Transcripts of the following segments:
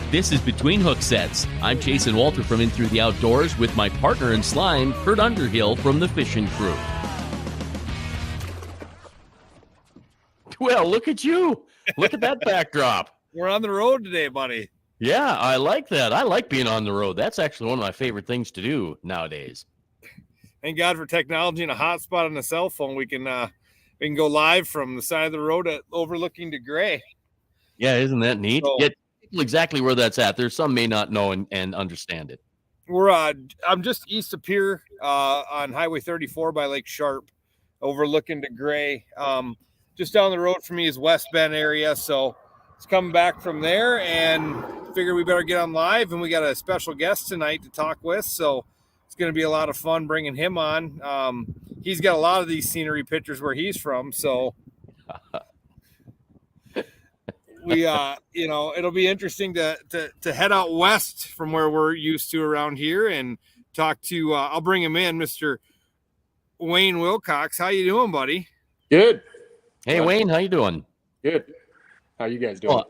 This is Between Hook Sets. I'm Jason Walter from In Through the Outdoors with my partner in slime, Kurt Underhill from the Fishing Crew. Well, look at you. Look at that backdrop. We're on the road today, buddy. Yeah, I like that. I like being on the road. That's actually one of my favorite things to do nowadays. Thank God for technology and a hotspot on the cell phone. We can go live from the side of the road overlooking to Gray. Yeah, isn't that neat? So, yeah, exactly where that's at. There's some may not know and understand it. I'm just east of Pier on Highway 34 by Lake Sharp, overlooking to Gray. Just down the road from me is West Bend area, so it's coming back from there, and figure we better get on live. And we got a special guest tonight to talk with, so it's going to be a lot of fun bringing him on. He's got a lot of these scenery pictures where he's from, so we it'll be interesting to head out west from where we're used to around here and talk to I'll bring him in, Mr. Wayne Wilcox. How you doing, buddy? Good. Hey, Wayne, how you doing? Good. How you guys doing?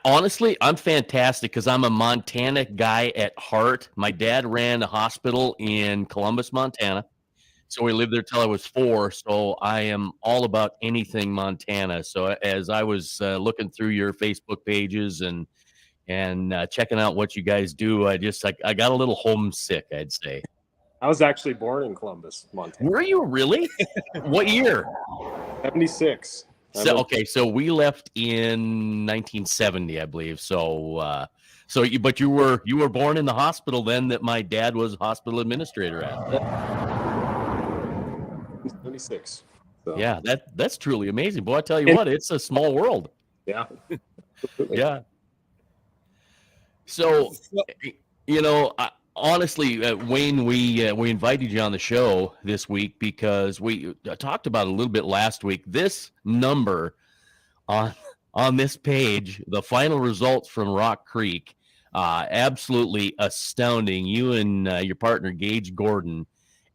Honestly, I'm fantastic because I'm a Montana guy at heart. My dad ran a hospital in Columbus, Montana. So we lived there till I was 4. So I am all about anything Montana. So as I was looking through your Facebook pages and checking out what you guys do, I got a little homesick, I'd say. I was actually born in Columbus, Montana. Were you really? What year? 76. So we left in 1970, I believe. But you were born in the hospital then that my dad was hospital administrator at. 76. So. Yeah, that's truly amazing. Boy, I tell you what, it's a small world. Yeah. Yeah. So, honestly, Wayne, we invited you on the show this week because we talked about it a little bit last week. This number on this page, the final results from Rock Creek, absolutely astounding. You and your partner Gage Gordon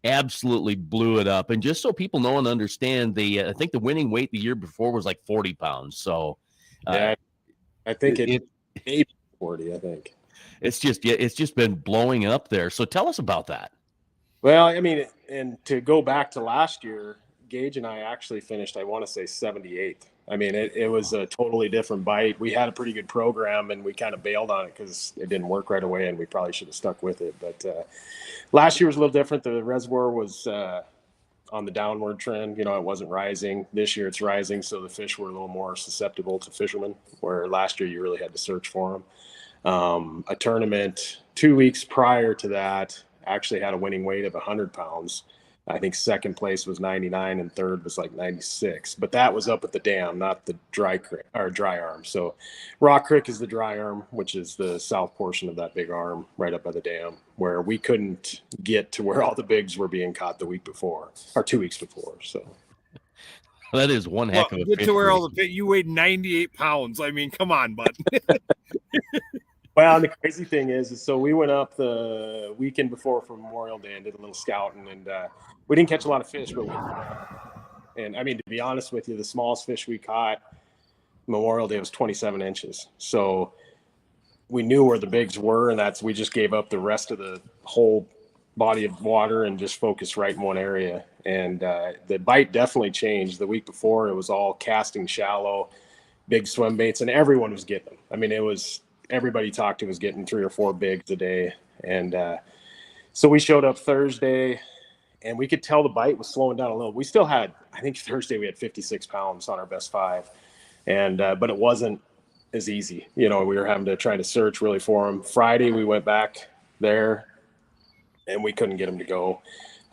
absolutely blew it up. And just so people know and understand, I think the winning weight the year before was like 40 pounds. So, I think it 40. I think. It's just been blowing up there. So tell us about that. Well, I mean, and to go back to last year, Gage and I actually finished, I want to say 78th. I mean, it was a totally different bite. We had a pretty good program and we kind of bailed on it because it didn't work right away and we probably should have stuck with it. But last year was a little different. The reservoir was on the downward trend. It wasn't rising. This year it's rising. So the fish were a little more susceptible to fishermen, where last year you really had to search for them. A tournament 2 weeks prior to that actually had a winning weight of 100 pounds. I think second place was 99 and third was like 96, but that was up at the dam, not the dry arm. So Rock Creek is the dry arm, which is the south portion of that big arm right up by the dam, where we couldn't get to where all the bigs were being caught the week before or 2 weeks before. So that is one heck of a get to where all the you weighed 98 pounds. I mean, come on, bud. Well, and the crazy thing is so we went up the weekend before for Memorial Day and did a little scouting, and we didn't catch a lot of fish, but and I mean, to be honest with you, the smallest fish we caught Memorial Day was 27 inches. So we knew where the bigs were, and we just gave up the rest of the whole body of water and just focused right in one area. And the bite definitely changed. The week before, it was all casting shallow, big swim baits, and everyone was getting them. I mean, everybody talked to was getting 3 or 4 bigs a day. And so we showed up Thursday and we could tell the bite was slowing down a little. We still had, I think Thursday we had 56 pounds on our best 5. And, but it wasn't as easy. We were having to try to search really for them. Friday, we went back there and we couldn't get them to go.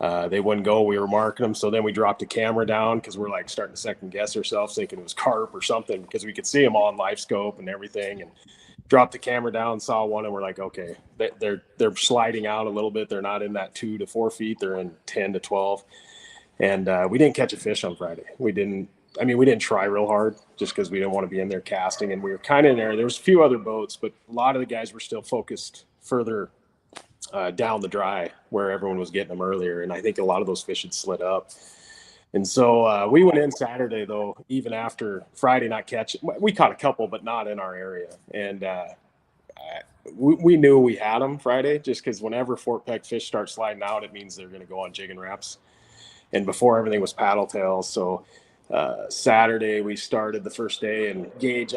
They wouldn't go. We were marking them. So then we dropped the camera down because we're like starting to second guess ourselves, thinking it was carp or something, because we could see them all on live scope and everything. And dropped the camera down, saw one, and we're like, okay, they're sliding out a little bit. They're not in that 2 to 4 feet. They're in 10 to 12. And we didn't catch a fish on Friday. We didn't try real hard just because we didn't want to be in there casting. And we were kind of in there. There was a few other boats, but a lot of the guys were still focused further down the dry where everyone was getting them earlier. And I think a lot of those fish had slid up. And so we went in Saturday, though, even after Friday not catching. We caught a couple, but not in our area. And we knew we had them Friday just because whenever Fort Peck fish start sliding out, it means they're going to go on jigging wraps. And before everything was paddle tails. So Saturday we started the first day, and Gage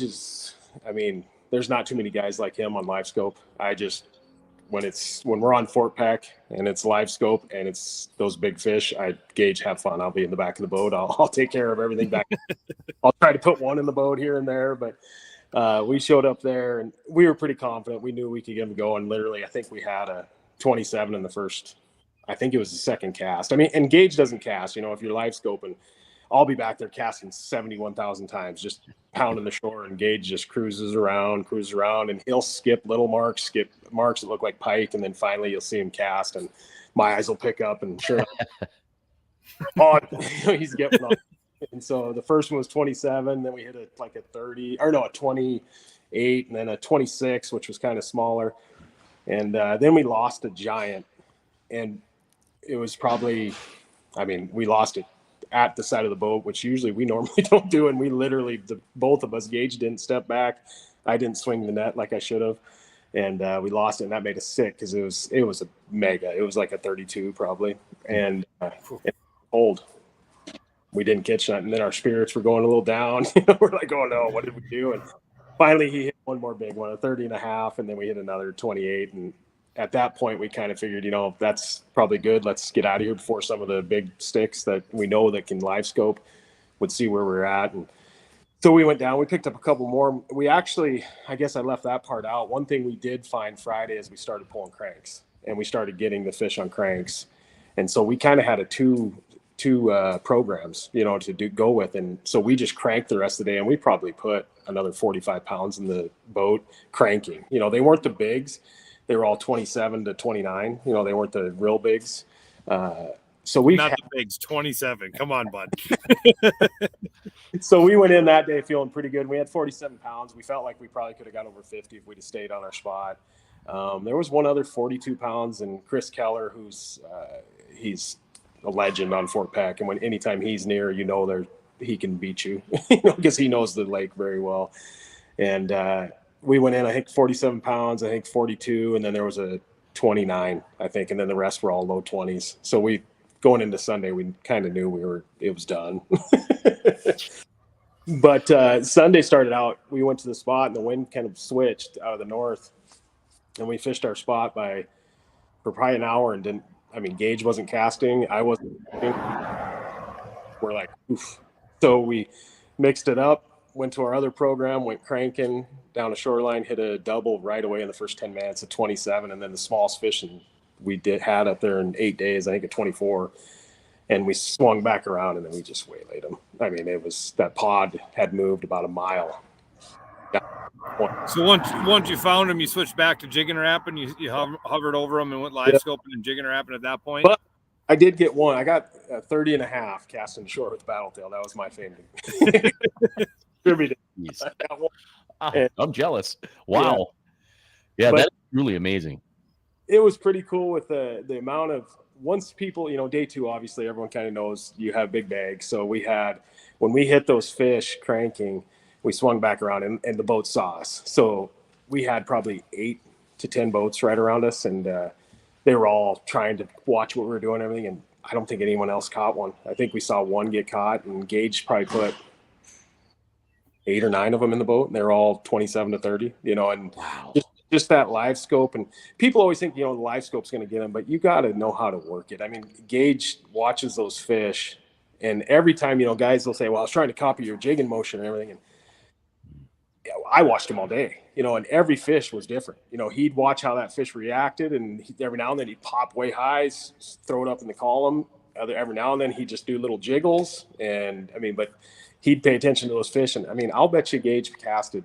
is, I mean, there's not too many guys like him on live scope. When we're on Fort Peck and it's live scope and it's those big fish, Gage, have fun. I'll be in the back of the boat. I'll take care of everything back. I'll try to put one in the boat here and there, but we showed up there and we were pretty confident. We knew we could get them going. Literally, I think we had a 27 in the first, I think it was the second cast. I mean, and Gage doesn't cast, if you're live scoping, I'll be back there casting 71,000 times, just pounding the shore, and Gage just cruises around, and he'll skip little marks, that look like pike, and then finally you'll see him cast, and my eyes will pick up, and sure he's getting on. And so the first one was 27, then we hit a 30, or no, a 28, and then a 26, which was kind of smaller, and then we lost a giant, and it was probably, we lost it at the side of the boat, which usually we normally don't do. And we literally, both of us, Gage didn't step back. I didn't swing the net like I should have. And we lost it, and that made us sick because it was a mega. It was like a 32 probably. And it cold. We didn't catch that. And then our spirits were going a little down. We're like, oh no, what did we do? And finally he hit one more big one, a 30 and a half. And then we hit another 28. And at that point, we kind of figured, that's probably good. Let's get out of here before some of the big sticks that we know that can live scope would see where we're at. And so we went down. We picked up a couple more. We actually, I guess I left that part out. One thing we did find Friday is we started pulling cranks, and we started getting the fish on cranks. And so we kind of had two programs, to go with. And so we just cranked the rest of the day, and we probably put another 45 pounds in the boat cranking. They weren't the bigs. They were all 27 to 29. They weren't the real bigs. So we not the bigs, 27. Come on, bud. So we went in that day feeling pretty good. We had 47 pounds. We felt like we probably could have got over 50 if we'd have stayed on our spot. There was one other 42 pounds, and Chris Keller, he's a legend on Fort Peck. And anytime he's near, he can beat you, because he knows the lake very well. And we went in, I think 47 pounds, I think 42, and then there was a 29, I think, and then the rest were all low 20s. So going into Sunday, we kind of knew it was done. But Sunday started out, we went to the spot, and the wind kind of switched out of the north, and we fished our spot for probably an hour, and Gage wasn't casting, I wasn't. We're like, oof. So we mixed it up, went to our other program, went cranking down the shoreline, hit a double right away in the first 10 minutes at 27, and then the smallest fish we had up there in 8 days, I think at 24, and we swung back around, and then we just waylaid them. It was, that pod had moved about a mile. So once you found them, you switched back to jigging wrapping, you hovered over them and went live scoping and jigging wrapping at that point? But I did get one. I got a 30 and a half casting short with battle tail. That was my favorite. I'm jealous. Wow. Yeah, that's really amazing. It was pretty cool with the amount of, once people, day two, obviously everyone kind of knows you have big bags. So when we hit those fish cranking, we swung back around and the boat saw us. So we had probably 8 to 10 boats right around us, and they were all trying to watch what we were doing and everything. And I don't think anyone else caught one. I think we saw one get caught, and Gage probably put 8 or 9 of them in the boat, and they're all 27 to 30, and wow. Just that live scope. And people always think, the live scope's going to get them, but you got to know how to work it. Gage watches those fish, and every time, guys will say, well, I was trying to copy your jigging motion and everything. And I watched him all day, and every fish was different. He'd watch how that fish reacted, and every now and then he'd pop way high, throw it up in the column. Every now and then he'd just do little jiggles. And but he'd pay attention to those fish. And I'll bet you Gage casted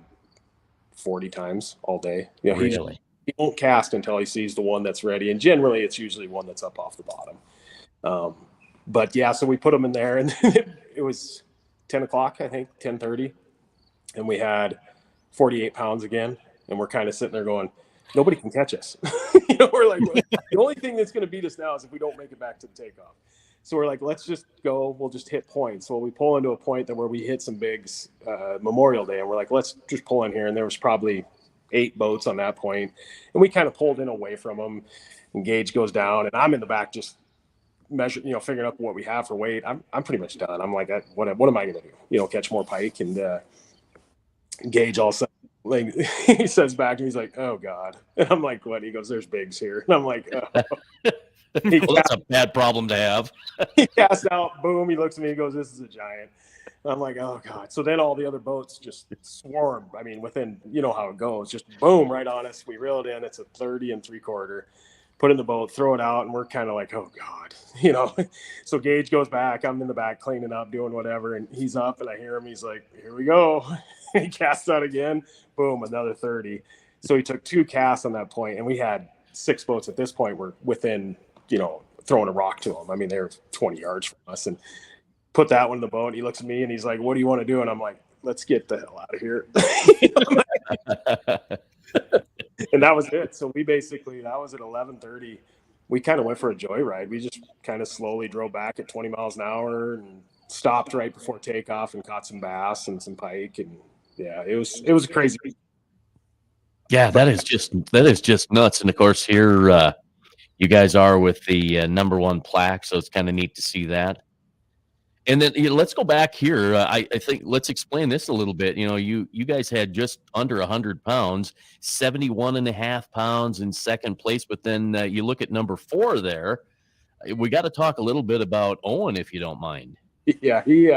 40 times all day. Really? He won't cast until he sees the one that's ready. And generally it's usually one that's up off the bottom. But yeah, so we put them in there, and it was 10 o'clock, I think, 10:30. And we had 48 pounds again. And we're kind of sitting there going, nobody can catch us. We're like, the only thing that's going to beat us now is if we don't make it back to the takeoff. So we're like, let's just go. We'll just hit points. So we pull into a point where we hit some bigs Memorial Day, and we're like, let's just pull in here. And there was probably 8 boats on that point, and we kind of pulled in away from them. And Gage goes down, and I'm in the back just figuring out what we have for weight. I'm pretty much done. I'm like, what am I gonna do? Catch more pike? And Gage all of a sudden, like, he says back, and he's like, oh God. And I'm like, what? He goes, there's bigs here. And I'm like, oh. Well, that's a bad problem to have. He casts out, boom, he looks at me, he goes, this is a giant. And I'm like, oh God. So then all the other boats just swarm. I mean, within, how it goes, just boom, right on us. We reel it in. It's a 30 3/4. Put in the boat, throw it out, and we're kind of like, oh God, So Gage goes back. I'm in the back cleaning up, doing whatever, and he's up, and I hear him. He's like, here we go. He casts out again. Boom, another 30. So he took 2 casts on that point, and we had 6 boats at this point. Were within, throwing a rock to them. I mean, they're 20 yards from us, and put that one in the boat. He looks at me, and he's like, what do you want to do? And I'm like, let's get the hell out of here. And that was it. So that was at 11:30. We kind of went for a joyride. We just kind of slowly drove back at 20 miles an hour and stopped right before takeoff and caught some bass and some pike. And yeah, it was crazy. Yeah, that is just nuts. And of course, here you guys are with the number 1 plaque, so it's kind of neat to see that. And then let's go back here. I think let's explain this a little bit. You guys had just under 100 pounds, 71.5 pounds in second place. But then you look at number 4 there. We got to talk a little bit about Owen, if you don't mind. Yeah, he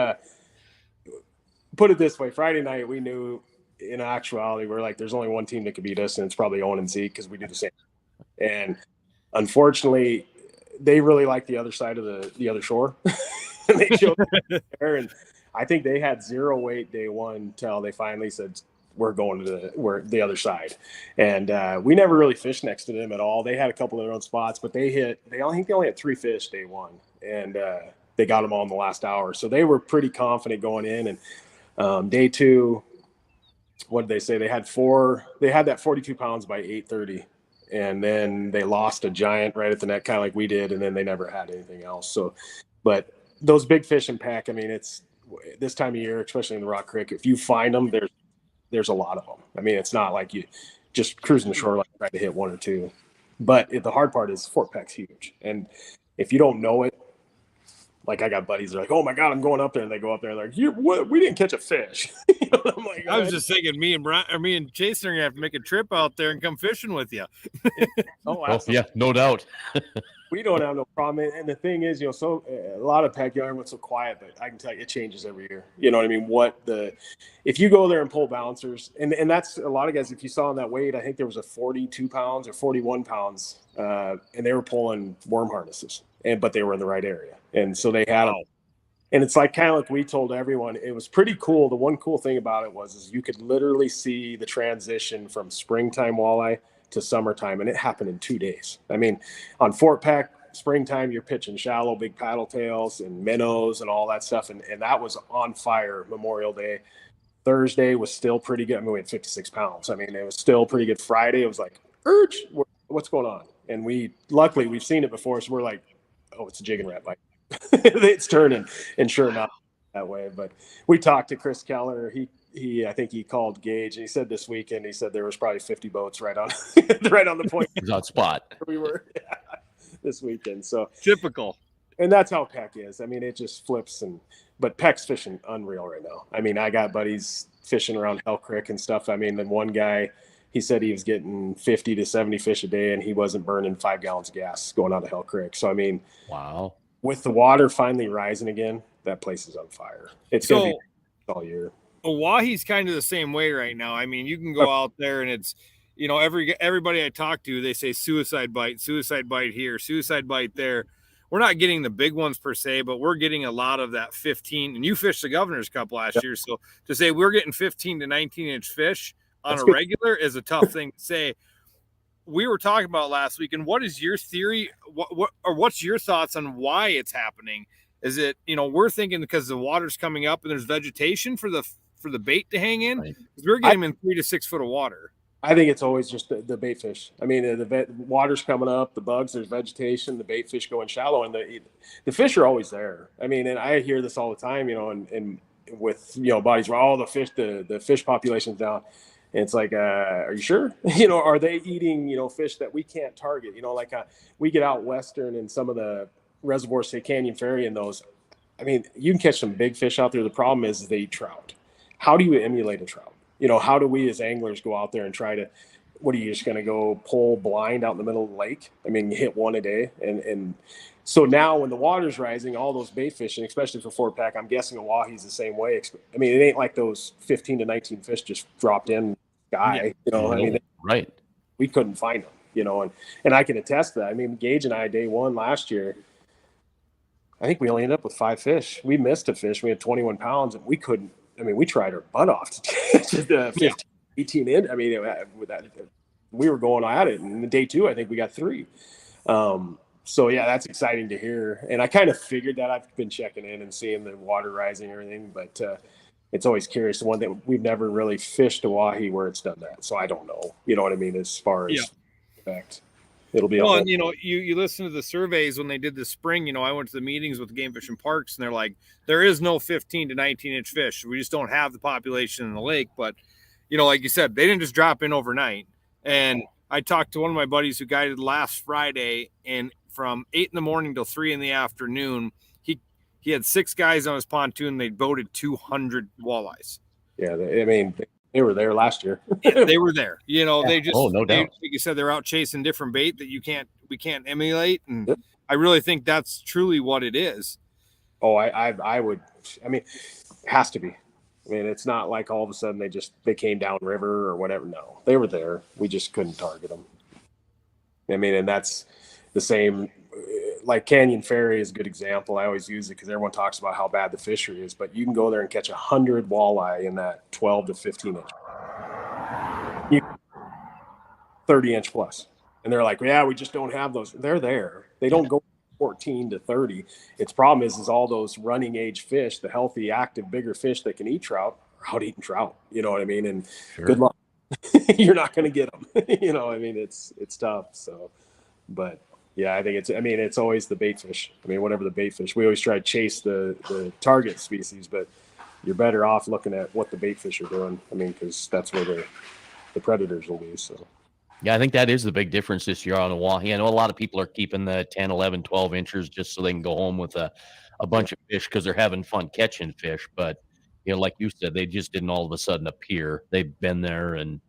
put it this way. Friday night, we knew in actuality, we're like, there's only one team that could beat us, and it's probably Owen and Zeke because we do the same. And unfortunately, they really like the other side of the other shore. And they showed there, and I think they had 0 weight day 1 till they finally said we're going to the other side. And we never really fished next to them at all. They had a couple of their own spots, but I think they only had 3 fish day 1, and they got them all in the last hour. So they were pretty confident going in. And day 2, what did they say? They had that 42 pounds by 8:30. And then they lost a giant right at the net, kind of like we did. And then they never had anything else. So, but those big fish in pack, I mean, it's this time of year, especially in the Rock Creek, if you find them, there's a lot of them. I mean, it's not like you just cruising the shore, like trying to hit 1 or 2. But the hard part is Fort Peck's huge. And if you don't know it, like I got buddies that are like, oh my God, I'm going up there. And they go up there and they're like, what? We didn't catch a fish. I'm like, I was just thinking me and Jason are going to have to make a trip out there and come fishing with you. Oh, absolutely. Yeah, no doubt. We don't have no problem. And the thing is, so a lot of Peck, everyone's so quiet, but I can tell you it changes every year. You know what I mean? If you go there and pull bouncers, and that's a lot of guys, if you saw on that weight, I think there was a 42 pounds or 41 pounds, and they were pulling worm harnesses, but they were in the right area. And so they had them. And it's like kind of like we told everyone, it was pretty cool. The one cool thing about it is you could literally see the transition from springtime walleye to summertime, and it happened in 2 days. I mean, on Fort Peck, springtime, you're pitching shallow, big paddle tails and minnows and all that stuff. And that was on fire Memorial Day. Thursday was still pretty good. I mean, we had 56 pounds. I mean, it was still pretty good. Friday, it was like, what's going on? And luckily, we've seen it before, so we're like, oh, it's a jig and rat bite. It's turning, and sure enough, that way. But we talked to Chris Keller. I think he called Gage, and he said this weekend, he said there was probably 50 boats right on the point. On spot. We were this weekend. So typical. And that's how Peck is. I mean, it just flips. But Peck's fishing unreal right now. I mean, I got buddies fishing around Hell Creek and stuff. I mean, then one guy, he said he was getting 50 to 70 fish a day, and he wasn't burning 5 gallons of gas going out of Hell Creek. So, I mean, wow. With the water finally rising again, that place is on fire. It's going to be all year. Oahu's kind of the same way right now. I mean, you can go out there and it's, everybody I talk to, they say suicide bite here, suicide bite there. We're not getting the big ones per se, but we're getting a lot of that 15. And you fished the Governor's Cup last year. So to say we're getting 15 to 19-inch fish on a regular is a tough thing to say. We were talking about last week, and what is your theory? What's your thoughts on why it's happening? Is it, we're thinking because the water's coming up and there's vegetation for the bait to hang in? Because we're getting them in 3 to 6 foot of water. I think it's always just the bait fish. I mean, the water's coming up, the bugs, there's vegetation, the bait fish going shallow, and the fish are always there. I mean, and I hear this all the time, and with buddies where all the fish population's down. And it's like, are you sure? Are they eating fish that we can't target? Like we get out western and some of the reservoirs, say Canyon Ferry, and those. I mean, you can catch some big fish out there. The problem is they eat trout. How do you emulate a trout? How do we as anglers go out there and try to, what are you just going to go pull blind out in the middle of the lake? I mean, you hit one a day. And so now when the water's rising, all those bait fishing, especially for 4-pack, I'm guessing a wahi's the same way. I mean, it ain't like those 15 to 19 fish just dropped in sky, I mean, right. We couldn't find them, and I can attest to that. I mean, Gage and I, day one last year, I think we only ended up with 5 fish. We missed a fish. We had 21 pounds and we couldn't. I mean, we tried our butt off to the 15, 18 in. I mean, with that, we were going at it. And the day 2, I think we got 3. So, yeah, that's exciting to hear. And I kind of figured that. I've been checking in and seeing the water rising and everything. But it's always curious. The one that we've never really fished a wahi where it's done that. So I don't know. You know what I mean? As far as effect. It'll be well, and you listen to the surveys when they did this spring. I went to the meetings with the Game Fish and Parks, and they're like, there is no 15 to 19 inch fish. We just don't have the population in the lake. But like you said, they didn't just drop in overnight. And I talked to one of my buddies who guided last Friday, and from 8 in the morning till 3 in the afternoon, he had 6 guys on his pontoon. They boated 200 walleyes. Yeah, I mean. They were there last year. They were there. They just, no doubt. like you said, they're out chasing different bait that we can't emulate. And I really think that's truly what it is. Oh, I would. I mean, it has to be. I mean, it's not like all of a sudden they came down river or whatever. No, they were there. We just couldn't target them. I mean, and that's the same. Like Canyon Ferry is a good example. I always use it because everyone talks about how bad the fishery is, but you can go there and catch 100 walleye in that 12 to 15 inch, 30 inch plus. And they're like, yeah, we just don't have those. They're there. They don't go 14 to 30. Its problem is all those running age fish, the healthy, active, bigger fish that can eat trout are out eating trout. You know what I mean? And good luck. You're not going to get them. I mean, it's tough. So, but yeah, I think it's always the bait fish. I mean, whatever the bait fish, we always try to chase the target species, but you're better off looking at what the bait fish are doing. I mean, because that's where the predators will be. So, yeah, I think that is the big difference this year on Oahe. I know a lot of people are keeping the 10, 11, 12 inchers just so they can go home with a bunch of fish because they're having fun catching fish. But, like you said, they just didn't all of a sudden appear. They've been there, and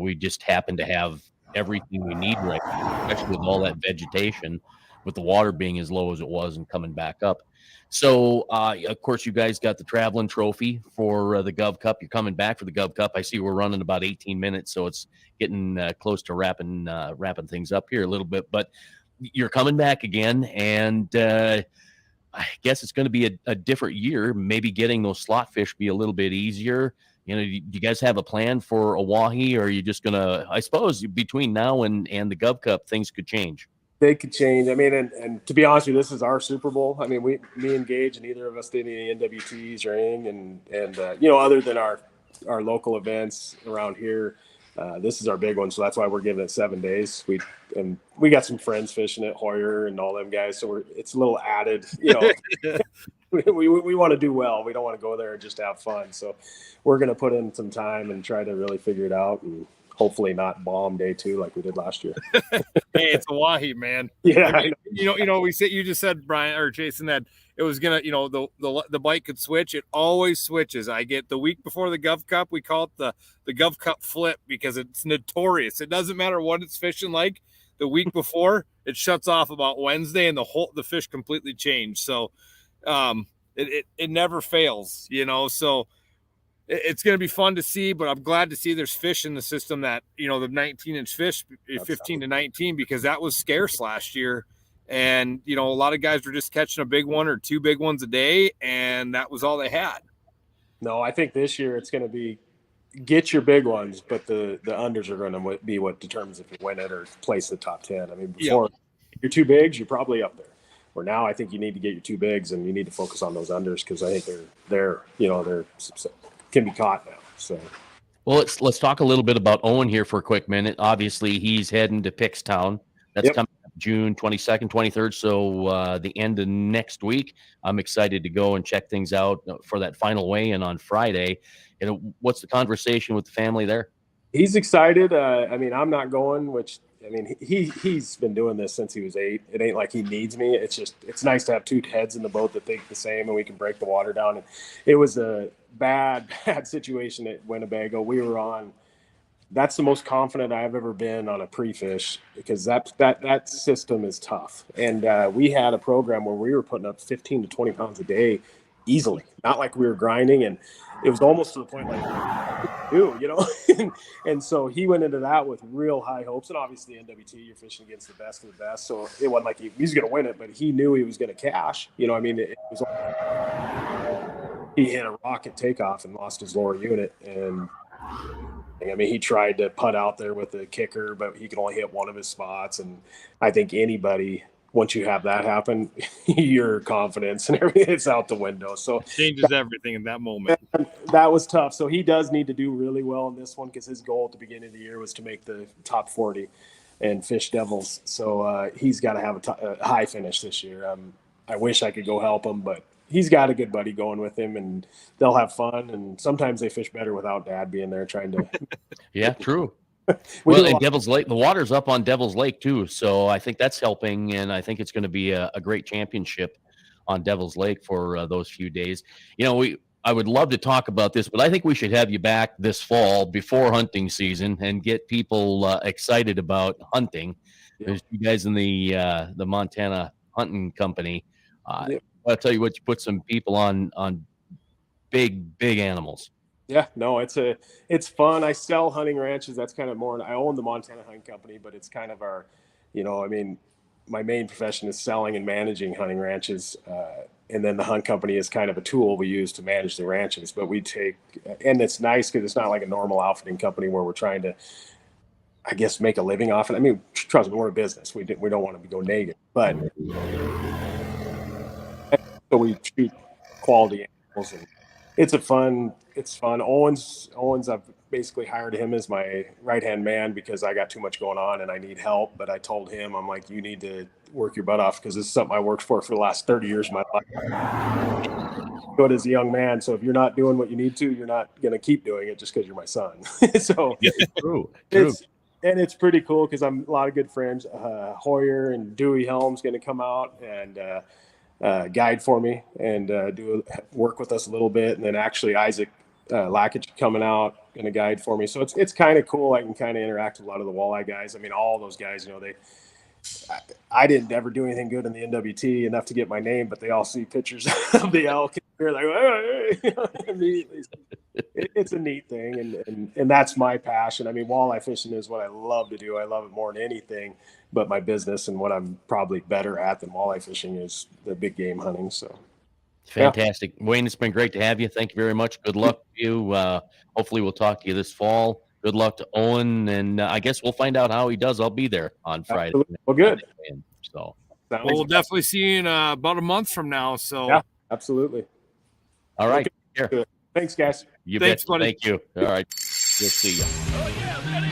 we just happen to have everything we need right now, especially with all that vegetation, with the water being as low as it was and coming back up. So, of course, you guys got the traveling trophy for the Gov Cup. You're coming back for the Gov Cup. I see we're running about 18 minutes, so it's getting close to wrapping things up here a little bit. But you're coming back again, and I guess it's going to be a different year. Maybe getting those slot fish be a little bit easier. Do you guys have a plan for Oahe, or are you just going to, I suppose, between now and the Gov Cup, things could change? They could change. I mean, and to be honest with you, this is our Super Bowl. I mean, me and Gage, and neither of us did any NWTs or anything. And other than our local events around here, this is our big one. So that's why we're giving it 7 days. We got some friends fishing at Hoyer and all them guys. So it's a little added, we want to do well. We don't want to go there and just have fun. So we're going to put in some time and try to really figure it out and hopefully not bomb day 2 like we did last year. Hey, it's Oahe, man. Yeah. I mean, you just said, Brian or Jason, that it was going to, the bite could switch. It always switches. I get the week before the Gov Cup, we call it the Gov Cup flip because it's notorious. It doesn't matter what it's fishing like. The week before, it shuts off about Wednesday and the fish completely change. So it never fails, so it's going to be fun to see, but I'm glad to see there's fish in the system that, the 19-inch fish, 15 to 19, because that was scarce last year. And, a lot of guys were just catching a big one or 2 big ones a day, and that was all they had. No, I think this year it's going to be get your big ones, but the unders are going to be what determines if you win it or place the top 10. I mean, before your 2 bigs, you're probably up there. Where now I think you need to get your 2 bigs and you need to focus on those unders because I think they're can be caught now. So Well, let's talk a little bit about Owen here for a quick minute. Obviously, he's heading to Pickstown. That's Yep. coming up June 22nd, 23rd. So the end of next week, I'm excited to go and check things out for that final weigh-in on Friday. What's the conversation with the family there? He's excited. I mean, I'm not going, which, I mean, he's been doing this since he was 8. It ain't like he needs me. It's nice to have two heads in the boat that think the same and we can break the water down. And it was a bad situation at Winnebago. We were on, that's the most confident I've ever been on a pre-fish, because that system is tough. And we had a program where we were putting up 15 to 20 pounds a day easily, not like we were grinding. And it was almost to the point like, and so he went into that with real high hopes. And obviously NWT, you're fishing against the best of the best. So it wasn't like he was going to win it, but he knew he was going to cash. I mean, it was, he hit a rocket takeoff and lost his lower unit. And I mean, he tried to putt out there with a kicker, but he could only hit one of his spots. And I think anybody, once you have that happen, your confidence and everything, it's out the window. So it changes everything in that moment. That was tough. So he does need to do really well in this one, because his goal at the beginning of the year was to make the top 40 and fish Devils. So he's got to have a high finish this year. I wish I could go help him, but he's got a good buddy going with him, and they'll have fun. And sometimes they fish better without Dad being there trying to. Yeah, true. Well, and Devil's Lake, the water's up on Devil's Lake too, so I think that's helping, and I think it's going to be a great championship on Devil's Lake for those few days. I would love to talk about this, but I think we should have you back this fall before hunting season and get people excited about hunting. There's you guys in the Montana Hunting Company. I'll tell you what, you put some people on big animals. Yeah, no, it's fun. I sell hunting ranches. That's kind of more, I own the Montana Hunting Company, but it's kind of our, I mean, my main profession is selling and managing hunting ranches. And then the hunt company is kind of a tool we use to manage the ranches. But we take, and it's nice because it's not like a normal outfitting company where we're trying to, I guess, make a living off it. I mean, trust me, we're a business. We don't want to go negative, but so we shoot quality animals, and it's fun. Owens, I've basically hired him as my right-hand man because I got too much going on and I need help. But I told him, I'm like, you need to work your butt off, because this is something I worked for the last 30 years of my life. Good as a young man. So if you're not doing what you need to, you're not going to keep doing it just because you're my son. So yeah, true. It's pretty cool because I'm a lot of good friends. Hoyer and Dewey Helm's going to come out and guide for me and work with us a little bit. And then actually Isaac Lackage coming out, going to guide for me. So it's kind of cool. I can kind of interact with a lot of the walleye guys. I mean, all those guys, I didn't ever do anything good in the NWT enough to get my name, but they all see pictures of the elk. They're like, hey. Immediately. It's a neat thing. And that's my passion. I mean, walleye fishing is what I love to do. I love it more than anything, but my business and what I'm probably better at than walleye fishing is the big game hunting. So. Fantastic. Yeah. Wayne, it's been great to have you. Thank you very much. Good luck to you. Hopefully we'll talk to you this fall. Good luck to Owen, and I guess we'll find out how he does. I'll be there on Friday. Absolutely. Well, good. So we'll definitely see you in about a month from now. So yeah, absolutely. All right. Okay. Thanks, guys. Thanks, buddy. Thank you. All right. We'll see you. Oh, yeah, man.